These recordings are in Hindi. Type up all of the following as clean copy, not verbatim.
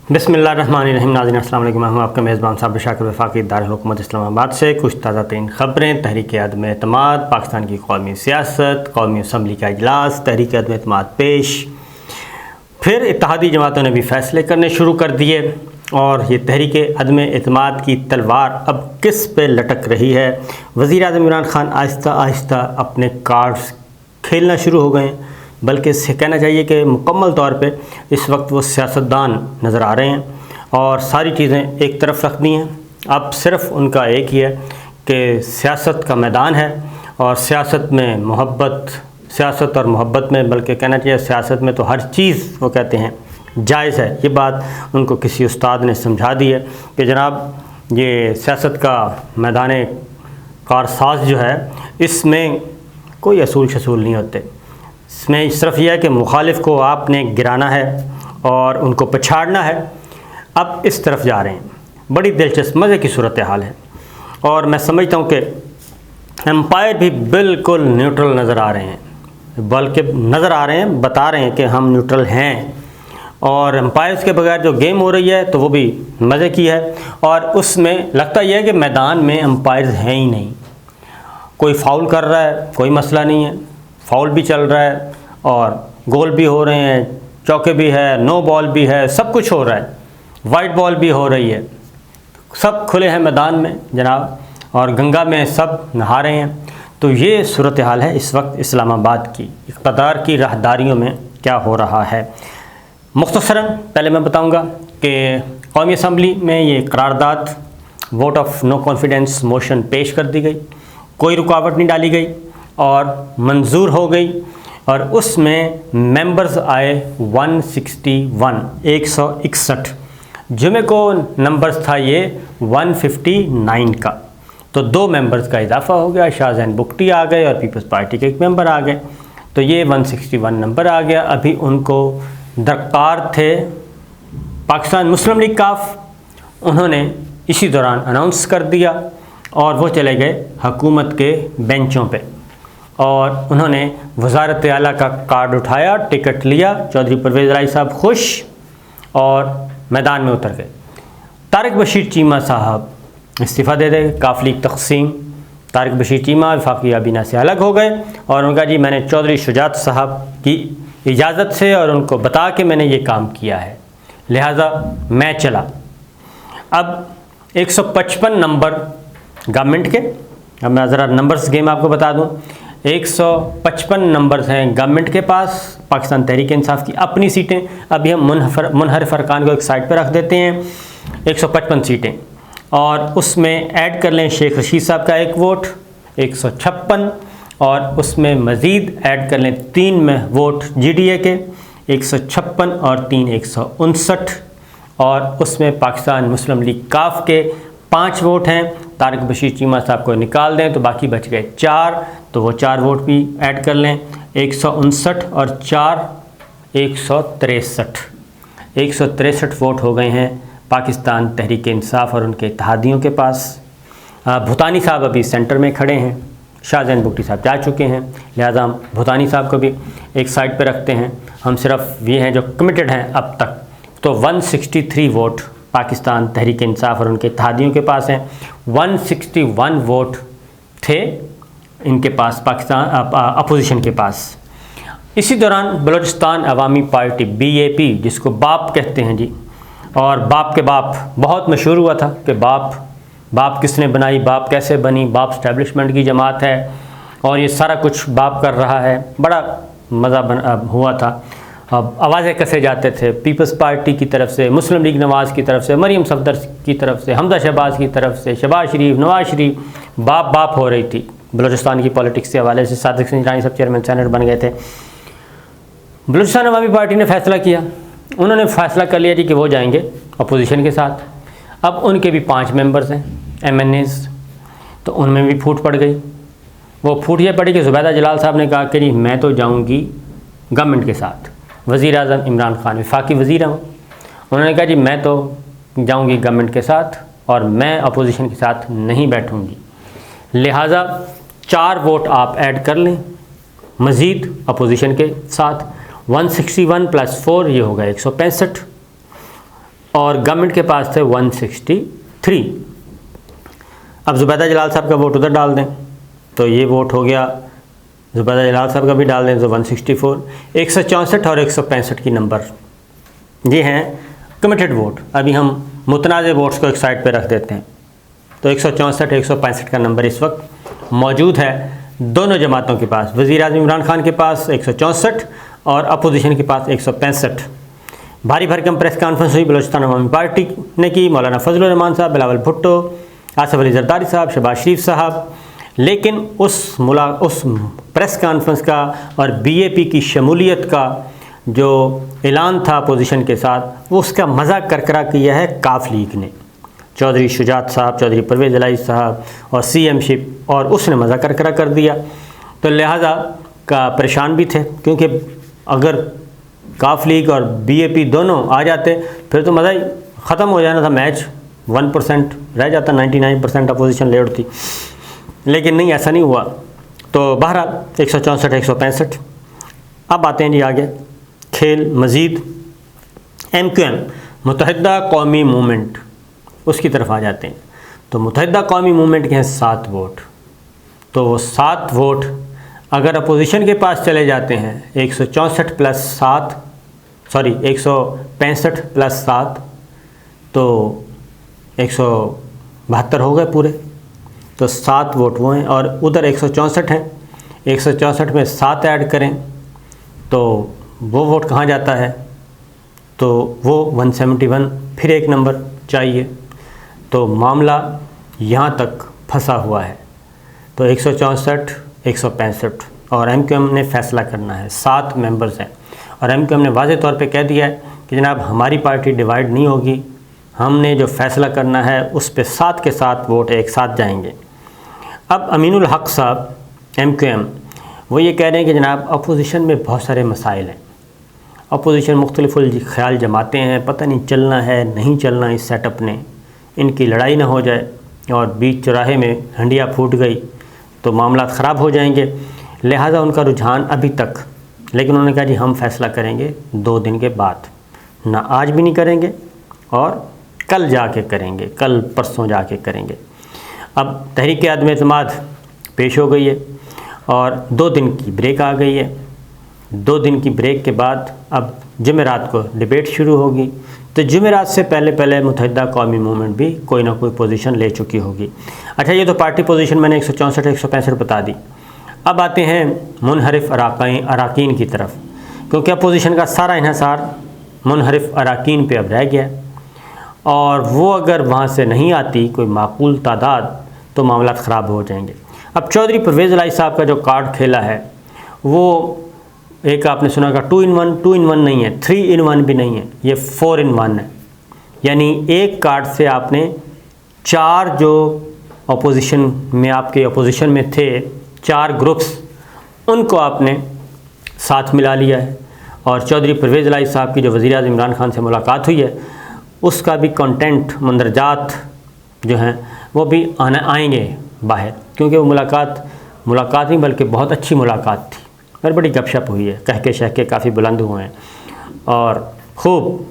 बिस्मिल्लाहिर्रहमानिर्रहीम। नाज़रीन अस्सलाम वालेकुम। मैं हूं आपका मेज़बान साबिर शाकिर वफाकी दारुल हुकूमत इस्लामाबाद से कुछ ताज़ा तरीन ख़बरें। तहरीक अदम एतमाद, पाकिस्तान की कौमी सियासत, कौमी असम्बली का इजलास, तहरीक अदम एतमाद पेश। फिर इत्तेहादी जमातों ने भी फ़ैसले करने शुरू कर दिए और ये तहरीक अदम एतमाद की तलवार अब किस पे लटक रही है। वज़ीर आज़म इमरान ख़ान आहिस्ता आहिस्ता अपने कार्ड्स खेलना शुरू हो गए, बल्कि इससे कहना चाहिए कि मुकम्मल तौर पे इस वक्त वो सियासतदान नज़र आ रहे हैं और सारी चीज़ें एक तरफ रख दी हैं। अब सिर्फ़ उनका एक ही है कि सियासत का मैदान है और सियासत में मोहब्बत, सियासत और मोहब्बत में, बल्कि कहना चाहिए सियासत में तो हर चीज़ वो कहते हैं जायज़ है। ये बात उनको किसी उस्ताद ने समझा दी है कि जनाब ये सियासत का मैदान कारसाज जो है इसमें कोई असूल शसूल नहीं होते। इसमें सिर्फ यह है कि मुखालिफ को आपने गिराना है और उनको पछाड़ना है। अब इस तरफ जा रहे हैं। बड़ी दिलचस्प मज़े की सूरत हाल है और मैं समझता हूँ कि एम्पायर भी बिल्कुल न्यूट्रल नज़र आ रहे हैं, बल्कि नज़र आ रहे हैं, बता रहे हैं कि हम न्यूट्रल हैं। और एम्पायर्स के बगैर जो गेम हो रही है तो वो भी मज़े की है और उसमें लगता यह है कि मैदान में एम्पायर्स हैं ही नहीं। कोई फाउल कर रहा है, कोई मसला नहीं है, फाउल भी चल रहा है और गोल भी हो रहे हैं, चौके भी है, नो बॉल भी है, सब कुछ हो रहा है, वाइट बॉल भी हो रही है, सब खुले हैं मैदान में जनाब और गंगा में सब नहा रहे हैं। तो ये सूरत हाल है इस वक्त इस्लामाबाद की, इक़्तिदार की राहदारियों में क्या हो रहा है। मुख्तसरन पहले मैं बताऊंगा कि कौमी असम्बली में ये करारदाद vote of no confidence motion पेश कर दी गई, कोई रुकावट नहीं डाली गई और मंजूर हो गई और उसमें मेंबर्स आए 161 जुमे को नंबर्स था ये 159 का, तो 2 मेंबर्स का इजाफा हो गया। शाहजहान बुगटी आ गए और पीपल्स पार्टी के एक मेंबर आ गए, तो ये 161 नंबर आ गया। अभी उनको दरकार थे पाकिस्तान मुस्लिम लीग काफ, उन्होंने इसी दौरान अनाउंस कर दिया और वो चले गए हुकूमत के बेंचों पे और उन्होंने वज़ारत आला का कार्ड उठाया, टिकट लिया। चौधरी परवेज़ राय साहब खुश और मैदान में उतर गए। तारिक बशीर चीमा साहब इस्तीफ़ा दे दे, काफ लीग तकसीम। तारिक बशीर चीमा वफाकी काबीना से अलग हो गए और उनका जी मैंने चौधरी शुजात साहब की इजाज़त से और उनको बता के मैंने ये काम किया है, लिहाजा मैं चला। अब 155 नंबर गवर्नमेंट के, अब मैं ज़रा नंबर्स गेम आपको बता दूं। 155 नंबर्स हैं गवर्नमेंट के पास, पाकिस्तान तहरीक इंसाफ की अपनी सीटें। अभी हम मुनहरिफ अरकान को एक साइड पर रख देते हैं। 155 सीटें और उसमें ऐड कर लें शेख रशीद साहब का एक वोट 156 और उसमें मज़ीद ऐड कर लें 3 में वोट GDA के 156 और 3 159 और उसमें पाकिस्तान मुस्लिम लीग काफ के 5 वोट हैं। तारिक बशीर चीमा साहब को निकाल दें तो बाकी बच गए 4, तो वो 4 वोट भी ऐड कर लें। 159 और 4 163 वोट हो गए हैं पाकिस्तान तहरीक इंसाफ और उनके इत्तेहादियों के पास। भूटानी साहब अभी सेंटर में खड़े हैं, शाहजहान बुगटी साहब जा चुके हैं, लिहाजा हम भूटानी साहब को भी एक साइड पे रखते हैं। हम सिर्फ ये हैं जो कमिटेड हैं अब तक। तो 163 वोट पाकिस्तान तहरीक इंसाफ और उनके इत्तेहादियों के पास हैं। 161 वोट थे इनके पास, पाकिस्तान अपोजिशन के पास। इसी दौरान बलूचिस्तान अवामी पार्टी BAP, जिसको बाप कहते हैं जी, और बाप के बाप बहुत मशहूर हुआ था कि बाप किसने बनाई, बाप कैसे बनी, बाप स्टैब्लिशमेंट की जमात है और ये सारा कुछ बाप कर रहा है। बड़ा मज़ा हुआ था। अब आवाज़ें कसे जाते थे पीपल्स पार्टी की तरफ से, मुस्लिम लीग नवाज़ की तरफ से, मरीम सफदर की तरफ से, हमजा शहबाज की तरफ से, शहबाज शरीफ, नवाज शरीफ, बाप हो रही थी। बलूचिस्तान की पॉलिटिक्स के हवाले से सादिक सिंजानी सब चेयरमैन सेनेट बन गए थे। बलूचिस्तान अवामी पार्टी ने फ़ैसला किया, उन्होंने फ़ैसला कर लिया जी कि वो जाएंगे अपोजिशन के साथ। अब उनके भी 5 मेंबर्स हैं MNAs, तो उनमें भी फूट पड़ गई। वो फूट ये पड़ी कि ज़ुबैदा जलाल साहब ने कहा कि जी मैं तो जाऊंगी गवर्नमेंट के साथ। वज़ीर आज़म इमरान ख़ान वफाकी वज़ीर हैं, उन्होंने कहा जी मैं तो जाऊंगी गवर्नमेंट के साथ और मैं अपोजिशन के साथ नहीं बैठूंगी, लिहाजा 4 वोट आप ऐड कर लें मज़ीद अपोजिशन के साथ। 161 + 4 ये होगा 165 और गवर्नमेंट के पास थे 163। अब ज़ुबैदा जलाल साहब का वोट उधर डाल दें तो ये वोट हो गया, ज़ुबैदा जलाल साहब का भी डाल दें तो 164, 164 और 165 की नंबर ये हैं कमिटेड वोट। अभी हम मुतनाज़ वोट्स को एक साइड पे रख देते हैं। तो 164 165 का नंबर इस वक्त मौजूद है दोनों जमातों के पास, वज़ीर आज़म इमरान खान के पास 164 और अपोजिशन के पास 165। भारी भरकम प्रेस कॉन्फ्रेंस हुई बलोचिस्तान अवामी पार्टी ने की, मौलाना फजलुर रहमान साहब, बिलावल भुट्टो, आसिफ अली जरदारी साहब, शहबाज शरीफ साहब, लेकिन उस प्रेस कॉन्फ्रेंस का और बीएपी की शमूलियत का जो ऐलान था अपोजिशन के साथ, वो उसका मजाक करकरा किया है काफ लीग ने। चौधरी शुजात साहब, चौधरी परवेज़ इलाही साहब और सीएम शिप, और उसने मजाक करकरा कर दिया। तो लिहाजा का परेशान भी थे, क्योंकि अगर काफ लीग और बीएपी दोनों आ जाते फिर तो मज़ा ही ख़त्म हो जाना था मैच, 1% रह जाता, 99% अपोजिशन ले उठती, लेकिन नहीं, ऐसा नहीं हुआ। तो बहरहाल 164 165। अब आते हैं जी आगे खेल मज़ीद। MQM मुत्तहिदा कौमी मूवमेंट, उसकी तरफ आ जाते हैं। तो मुत्तहिदा कौमी मूवमेंट के हैं 7 वोट। तो वो 7 वोट अगर अपोजिशन के पास चले जाते हैं 164 प्लस 7, सॉरी 165 प्लस 7, तो 172 हो गए पूरे। तो 7 वोट वो हैं, और उधर 164 हैं, 164 में 7 ऐड करें तो वो वोट कहाँ जाता है, तो वो 171, फिर एक नंबर चाहिए। तो मामला यहाँ तक फंसा हुआ है। तो 164 165 और MQM ने फ़ैसला करना है। 7 मेंबर्स हैं और MQM ने वाज़े तौर पे कह दिया है कि जनाब हमारी पार्टी डिवाइड नहीं होगी, हमने जो फ़ैसला करना है उस पे 7 के 7 वोट एक साथ जाएंगे। अब अमीनुल हक साहब MQM वो ये कह रहे हैं कि जनाब अपोजिशन में बहुत सारे मसाइल हैं, अपोजिशन मुख्तलिफ़ुल ख्याल जमाते हैं, पता नहीं चलना है नहीं चलना इस सेटअप ने, इनकी लड़ाई ना हो जाए और बीच चौराहे में हंडिया फूट गई तो मामला ख़राब हो जाएंगे। लिहाजा उनका रुझान अभी तक, लेकिन उन्होंने कहा जी हम फ़ैसला करेंगे 2 दिन के बाद, ना आज भी नहीं करेंगे और कल जाके करेंगे, कल परसों जाके करेंगे। अब तहरीक अदम एतमाद पेश हो गई है और 2 दिन की ब्रेक आ गई है। 2 दिन की ब्रेक के बाद अब जुमेरात को डिबेट शुरू होगी। तो जुमेरात से पहले मुत्तहिदा कौमी मूवमेंट भी कोई ना कोई पोजीशन ले चुकी होगी। अच्छा, ये तो पार्टी पोजीशन मैंने 164 165 बता दी। अब आते हैं मुनहरिफ अराकीन की तरफ, क्योंकि अपोजिशन का सारा इन्हिसार मुनहरिफ अराकीन पे अब रह गया, और वो अगर वहाँ से नहीं आती कोई माकूल तादाद तो मामला ख़राब हो जाएंगे। अब चौधरी परवेज़ इलाही साहब का जो कार्ड खेला है वो एक आपने सुना का 2 in 1 नहीं है, 3 in 1 भी नहीं है, ये 4 in 1 है। यानी एक कार्ड से आपने 4 जो अपोजिशन में आपके अपोजिशन में थे 4 ग्रुप्स, उनको आपने साथ मिला लिया है। और चौधरी परवेज़ इलाही साहब की जो वज़ीर आज़म इमरान खान से मुलाकात हुई है उसका भी कंटेंट मंदरजात जो हैं वो भी आएंगे बाहर, क्योंकि वो मुलाकात नहीं बल्कि बहुत अच्छी मुलाकात थी और बड़ी गपशप हुई है, कह के शह के काफ़ी बुलंद हुए हैं और खूब,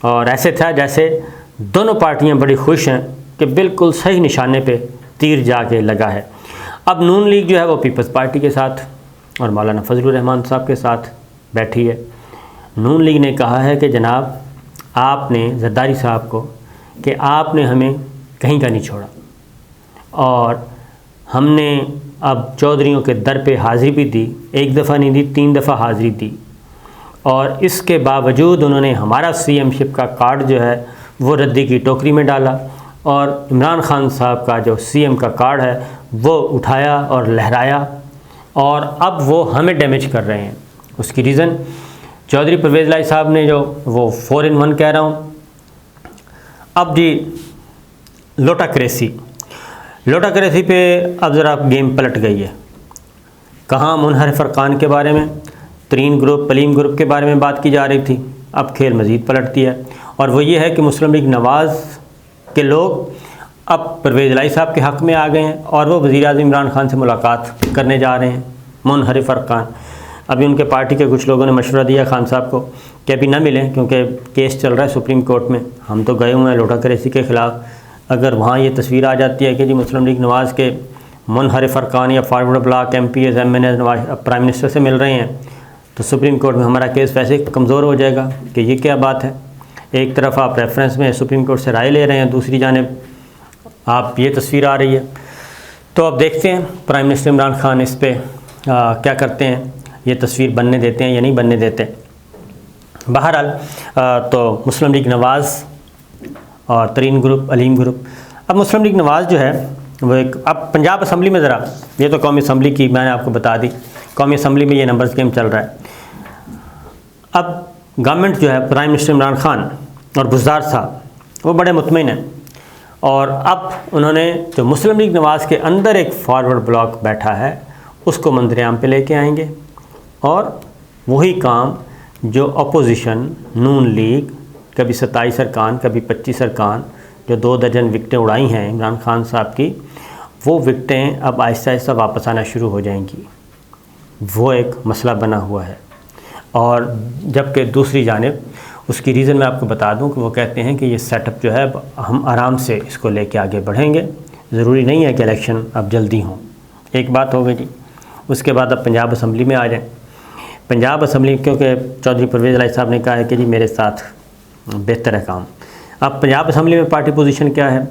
और ऐसे था जैसे दोनों पार्टियां बड़ी खुश हैं कि बिल्कुल सही निशाने पे तीर जाके लगा है। अब नून लीग जो है वो पीपल्स पार्टी के साथ और मौलाना फजलुर रहमान साहब के साथ बैठी है। नून लीग ने कहा है कि जनाब आपने जरदारी साहब को कि आपने हमें कहीं का नहीं छोड़ा, और हमने अब चौधरियों के दर पे हाज़िरी भी दी, 1 दफ़ा नहीं दी 3 दफ़ा हाज़िरी दी, और इसके बावजूद उन्होंने हमारा CM शिप का कार्ड जो है वो रद्दी की टोकरी में डाला, और इमरान खान साहब का जो CM का कार्ड है वो उठाया और लहराया, और अब वो हमें डैमेज कर रहे हैं। उसकी रीज़न चौधरी परवेज़ इलाही साहब ने जो वो 4 in 1 कह रहा हूँ। अब जी लोटा क्रेसी पे अब ज़रा गेम पलट गई है। कहाँ मुनहरिफ अरकान के बारे में, तरीन ग्रुप, पलीम ग्रुप के बारे में बात की जा रही थी, अब खेल मज़ीद पलटती है, और वो ये है कि मुस्लिम लीग नवाज़ के लोग अब परवेज़ इलाही साहब के हक़ में आ गए हैं और वो वज़ीर आज़म इमरान खान से मुलाकात करने जा रहे हैं। मुनहरिफ अरकान अभी उनके पार्टी के कुछ लोगों ने मशवरा दिया खान साहब को कि अभी ना मिलें क्योंकि केस चल रहा है सुप्रीम कोर्ट में। हम तो गए हुए हैं लोटा करेसी के ख़िलाफ़, अगर वहाँ ये तस्वीर आ जाती है कि जी मुस्लिम लीग नवाज़ के मुनहरिफ अरकान या forward block MPs MNs Nawaz prime minister से मिल रहे हैं तो सुप्रीम कोर्ट में हमारा केस वैसे कमज़ोर हो जाएगा कि ये क्या बात है। एक तरफ आप रेफरेंस में सुप्रीम कोर्ट से राय ले रहे हैं, दूसरी जानिब आप ये तस्वीर आ रही है। तो अब देखते हैं प्राइम मिनिस्टर इमरान खान इस पर क्या करते हैं, ये तस्वीर बनने देते हैं या नहीं बनने देते। बहरहाल तो मुस्लिम लीग नवाज़ और तरीन ग्रुप, अलीम ग्रुप। अब मुस्लिम लीग नवाज़ जो है वो एक, अब पंजाब असम्बली में ज़रा, ये तो कौमी असम्बली की मैंने आपको बता दी, कौमी असम्बली में ये नंबर्स गेम चल रहा है। अब गवर्नमेंट जो है, प्राइम मिनिस्टर इमरान खान और बुज़दार साहब वो बड़े मुतमईन हैं और अब उन्होंने जो मुस्लिम लीग नवाज़ के अंदर एक फॉरवर्ड ब्लॉक बैठा है उसको मंजर-ए-आम पे लेके आएंगे और वही काम जो अपोजिशन नून लीग, कभी 27 अरकान कभी 25 अरकान, जो 2 दर्जन विकटें उड़ाई हैं इमरान खान साहब की, वो विकटें अब आहिस्ता आहिस्ता वापस आना शुरू हो जाएंगी। वो एक मसला बना हुआ है। और जबकि दूसरी जानिब उसकी रीज़न मैं आपको बता दूं कि वो कहते हैं कि ये सेटअप जो है हम आराम से इसको लेके आगे बढ़ेंगे, ज़रूरी नहीं है कि इलेक्शन अब जल्दी हों। एक बात हो गई जी। उसके बाद अब पंजाब असम्बली में आ जाएं। पंजाब असम्बली, क्योंकि चौधरी परवेज़ इलाही साहब ने कहा है कि जी मेरे साथ बेहतर है काम। अब पंजाब असम्बली में पार्टी पोजीशन क्या है?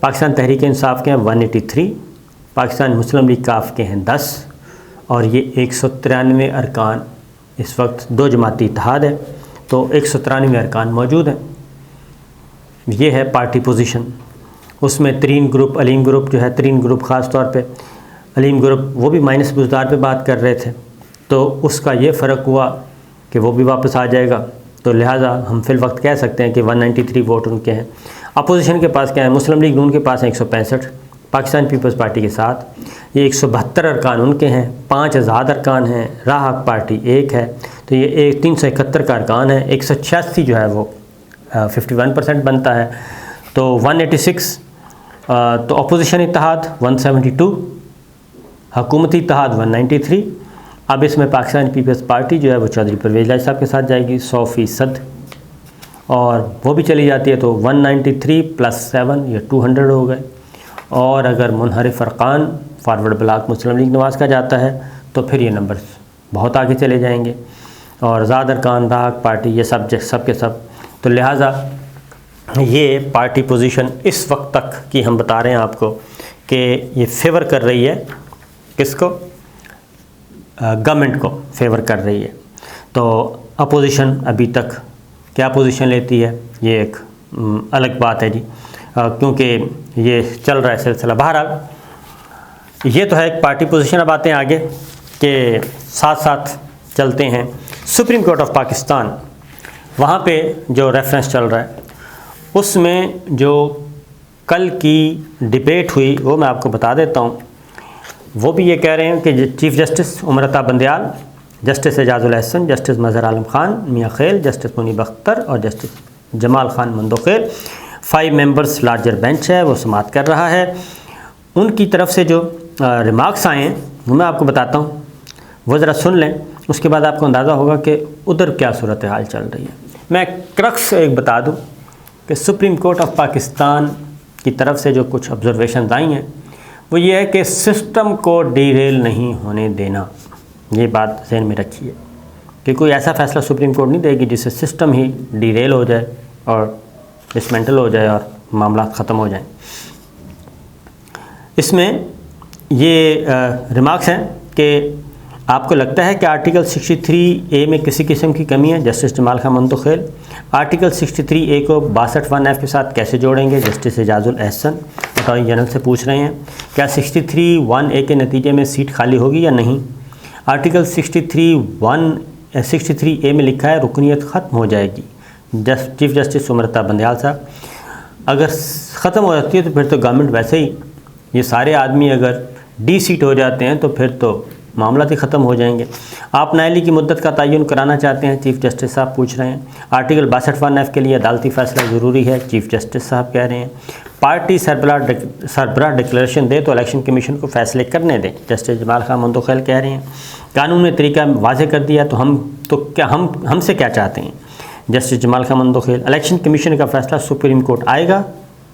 पाकिस्तान तहरीक इंसाफ के हैं 183, पाकिस्तान मुस्लिम लीग काफ के हैं 10 और ये 193 अरकान इस वक्त 2 जमाती इत्तेहाद है, तो 193 अरकान मौजूद हैं। ये है पार्टी पोजीशन। उसमें तरीन ग्रुप, अलीम ग्रुप जो है, तरीन ग्रुप ख़ास तौर पे, अलीम ग्रुप वो भी माइनस बुज़दार पे बात कर रहे थे, तो उसका ये फ़र्क हुआ कि वो भी वापस आ जाएगा। तो लिहाजा हम फिल वक्त कह सकते हैं कि 193 वोट उनके हैं। अपोजिशन के पास क्या है? मुस्लिम लीग नून के पास हैं 165, पाकिस्तान पीपल्स पार्टी के साथ ये 172 अरकान उनके हैं, 5 आज़ाद अरकान हैं, राह हक पार्टी 1 है, तो ये 371 का अरकान है। 186 जो है वो 51% बनता है, तो 186। तो अपोजिशन इत्तेहाद 172, हुकूमती इत्तेहाद 193। अब इसमें पाकिस्तान पीपल्स पार्टी जो है वो चौधरी परवेज़ इलाही साहब के साथ जाएगी 100%, और वो भी चली जाती है तो 193 + 7 ये 200 हो गए। और अगर मुनहरिफ अरकान फॉरवर्ड ब्लॉक मुस्लिम लीग नवाज़ का जाता है तो फिर ये नंबर्स बहुत आगे चले जाएंगे, और ज़ाद अरकान, राह हक पार्टी, ये सब के सब। तो लिहाजा ये पार्टी पोजीशन इस वक्त तक की हम बता रहे हैं आपको कि ये फेवर कर रही है किसको? गवर्नमेंट को फेवर कर रही है। तो अपोजिशन अभी तक क्या पोजीशन लेती है ये एक अलग बात है जी, क्योंकि ये चल रहा है सिलसिला। बहरहाल ये तो है एक पार्टी पोजीशन। अब आते हैं आगे के साथ साथ चलते हैं सुप्रीम कोर्ट ऑफ पाकिस्तान। वहाँ पे जो रेफरेंस चल रहा है उसमें जो कल की डिबेट हुई वो मैं आपको बता देता हूँ। वो भी ये कह रहे हैं कि chief justice Umar Ata Bandial, justice Ejazul Ehsan, justice Mazhar आलम खान मियाँ खेल, जस्टिस मुनीब अख्तर और justice Jamal Khan Mandokhel, 5 members larger bench है, वो समाअत कर रहा है। उनकी तरफ से जो रिमार्क्स आए हैं वो मैं आपको बताता हूँ, वो ज़रा सुन लें, उसके बाद आपको अंदाज़ा होगा कि उधर क्या सूरत हाल चल रही है। मैं क्रक्स एक बता दूँ कि सुप्रीम कोर्ट ऑफ पाकिस्तान की तरफ से जो कुछ ऑब्जर्वेशन आई हैं वो ये है कि सिस्टम को डीरेल नहीं होने देना। ये बात ज़हन में रखिए कि कोई ऐसा फ़ैसला सुप्रीम कोर्ट नहीं देगी जिससे सिस्टम ही डीरेल हो जाए और डिसमेंटल हो जाए और मामला ख़त्म हो जाए। इसमें ये रिमार्क्स हैं कि आपको लगता है कि आर्टिकल 63A में किसी किस्म की कमी है? Justice Jamal Khan Mandokhel. Article 63A को 62(1)(f) के साथ कैसे जोड़ेंगे? Justice Ejazul Ehsan attorney general से पूछ रहे हैं। क्या 63(1)A के नतीजे में सीट खाली होगी या नहीं? आर्टिकल 63A में लिखा है रुकनीत ख़त्म हो जाएगी। चीफ जस्टिस उमर अता बंदयाल साहब, अगर ख़त्म हो जाती है तो फिर तो गवर्नमेंट वैसे ही, ये सारे आदमी अगर डी सीट हो जाते हैं तो फिर तो मामला ही ख़त्म हो जाएंगे। आप नाअहली की मुद्दत का तयन कराना चाहते हैं? चीफ जस्टिस साहब पूछ रहे हैं। आर्टिकल 62(1)(f) के लिए अदालती फ़ैसला ज़रूरी है? चीफ जस्टिस साहब कह रहे हैं। पार्टी सरबराह डिक्लेरेशन दे तो इलेक्शन कमीशन को फैसले करने दें। जस्टिस जमाल खान मंदोखेल कह रहे हैं कानून में तरीका वाज़ेह कर दिया तो हमसे क्या चाहते हैं। Justice Jamal Khan Mandokhel election commission का फैसला सुप्रीम कोर्ट आएगा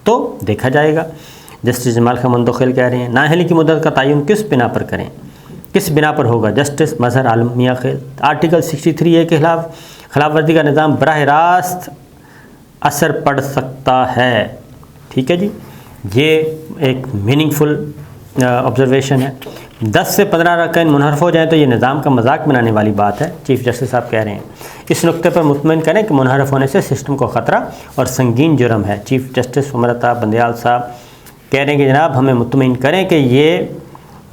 तो देखा जाएगा। जस्टिस जमाल खान मंदोखेल कह रहे हैं नाअहली की मुद्दत का तयन किस बिना पर करें, किस बिना पर होगा। जस्टिस मजहर आलम मियां खेल आर्टिकल 63A के खिलाफ वर्जी का निज़ाम बराह रास्त असर पड़ सकता है। ठीक है जी, ये एक मीनिंगफुल ऑब्जर्वेशन है। 10 से 15 अरकान मुनहरफ हो जाए तो ये निज़ाम का मजाक बनाने वाली बात है। चीफ जस्टिस साहब कह रहे हैं इस नुक्ते पर मुतमईन करें कि मुनहरफ होने से सिस्टम को ख़तरा और संगीन जुर्म है। चीफ जस्टिस उमर अता बंदयाल साहब कह रहे हैं कि जनाब हमें मुतमईन करें कि ये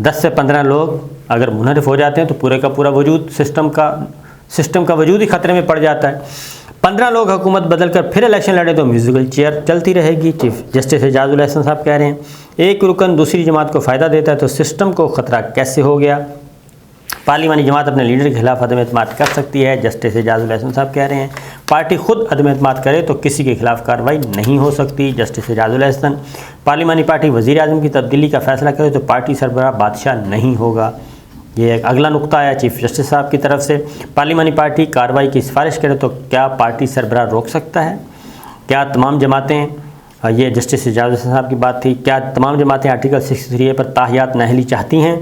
10 से 15 लोग अगर मुनहरफ हो जाते हैं तो पूरे का पूरा वजूद सिस्टम का वजूद ही ख़तरे में पड़ जाता है। 15 लोग हुकूमत बदल कर फिर इलेक्शन लड़े तो म्यूजिकल चेयर चलती रहेगी। चीफ जस्टिस एजाजुल हसन साहब कह रहे हैं एक रुकन दूसरी जमात को फ़ायदा देता है तो सिस्टम को ख़तरा कैसे हो गया। पार्लिमानी जमात अपने लीडर के खिलाफ अदम एतमाद कर सकती है। जस्टिस एजाजुल हसन साहब कह रहे हैं पार्टी खुद अदम एतमाद करे तो किसी के खिलाफ कार्रवाई नहीं हो सकती। जस्टिस एजाजुल हसन पार्लिमानी पार्टी वज़ीर आज़म की तब्दीली का फैसला करे तो पार्टी सरबराह बादशाह नहीं होगा। ये एक अगला नुक्ता आया चीफ जस्टिस साहब की तरफ से। पार्लिमानी पार्टी कार्रवाई की सिफारिश करे तो क्या पार्टी सरबराह रोक सकता है। क्या तमाम जमातें, ये जस्टिस एजाजुल हसन साहब की बात थी, क्या तमाम जमातें आर्टिकल 63A पर ताहियात नाअहली चाहती हैं।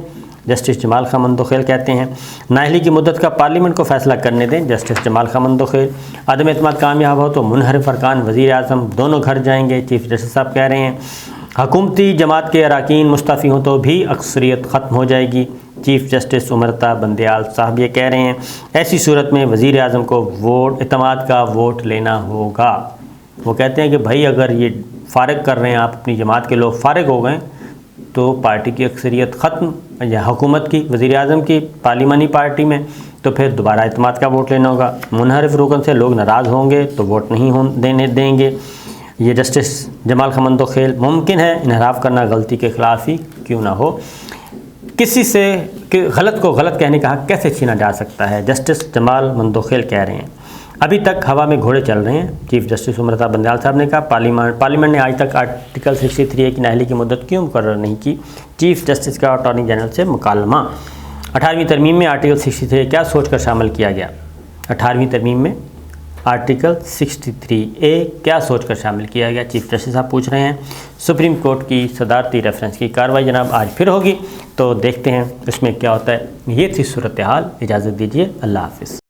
जस्टिस जमाल खान मंदोखेल कहते हैं नाअहली की मुद्दत का पार्लियामेंट को फैसला करने दें। जस्टिस जमाल खान मंदोखेल अदम एतमाद कामयाब हो तो मुनहरिफ अरकान वज़ीर आज़म दोनों घर जाएंगे। चीफ जस्टिस साहब कह रहे हैं हुकूमती जमात के अरकान मुस्तफ़ी हों तो भी अक्सरियत ख़त्म हो जाएगी। चीफ जस्टिस उमर अता बंदयाल साहब ये कह रहे हैं ऐसी सूरत में वज़ीर आज़म को एतमाद का वोट लेना होगा। वो कहते हैं कि भाई अगर ये फ़ारिग कर रहे हैं आप अपनी जमात के लोग फ़ारिग हो गए तो पार्टी की अक्सरियत ख़त्म या हुकूमत की वज़ीर आज़म की पार्लिमानी पार्टी में तो फिर दोबारा एतमाद का वोट लेना होगा। मुनहरिफ रुकन से लोग नाराज़ होंगे तो वोट नहीं देंगे। ये जस्टिस जमाल खान मंदोखेल मुमकिन है इनहराफ करना गलती के ख़िलाफ़ ही क्यों ना हो, किसी से गलत को गलत कहने का हक़ कैसे छीना जा सकता है। जस्टिस जमाल मंदोखेल कह रहे हैं अभी तक हवा में घोड़े चल रहे हैं। चीफ जस्टिस उमर अता बंदयाल साहब ने कहा पार्लियामेंट ने आज तक आर्टिकल 63A की नाअहली की मुद्दत क्यों मुकर्रर नहीं की। चीफ जस्टिस का अटॉर्नी जनरल से मुकालमा। 18वीं तरमीम में आर्टिकल 63A क्या सोचकर शामिल किया गया। 18वीं तरमीम में आर्टिकल 63A क्या सोचकर शामिल किया गया, चीफ जस्टिस साहब पूछ रहे हैं। सुप्रीम कोर्ट की सदारती रेफरेंस की कार्रवाई जनाब आज फिर होगी तो देखते हैं इसमें क्या होता है। ये थी सूरत हाल, इजाज़त दीजिए, अल्लाह हाफ़िज़।